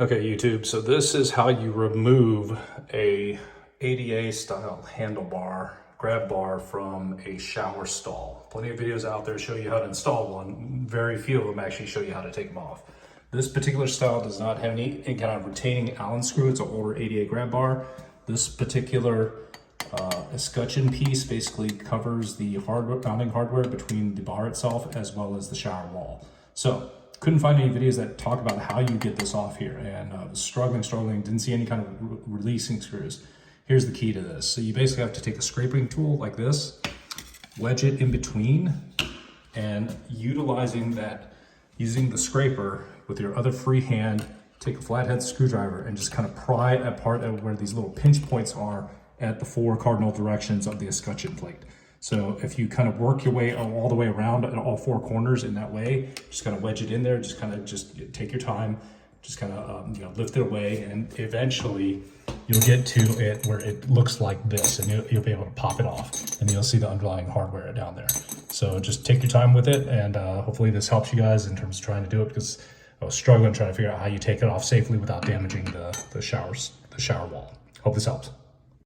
Okay, YouTube, so this is how you remove a ADA style handlebar, grab bar from a shower stall. Plenty of videos out there show you how to install one. Very few of them actually show you how to take them off. This particular style does not have any kind of retaining Allen screw. It's an older ADA grab bar. This particular escutcheon piece basically covers the mounting hardware between the bar itself as well as the shower wall. So couldn't find any videos that talk about how you get this off here, and was struggling, didn't see any kind of releasing screws. Here's the key to this. So you basically have to take a scraping tool like this, wedge it in between, and utilizing the scraper with your other free hand, take a flathead screwdriver and just kind of pry apart at where these little pinch points are at the 4 cardinal directions of the escutcheon plate. So if you kind of work your way all the way around at all 4 corners in that way, just kind of wedge it in there, just take your time, just kind of lift it away, and eventually you'll get to it where it looks like this, and you'll be able to pop it off, and you'll see the underlying hardware down there. So just take your time with it, and hopefully this helps you guys in terms of trying to do it, because I was struggling trying to figure out how you take it off safely without damaging the shower wall. Hope this helps.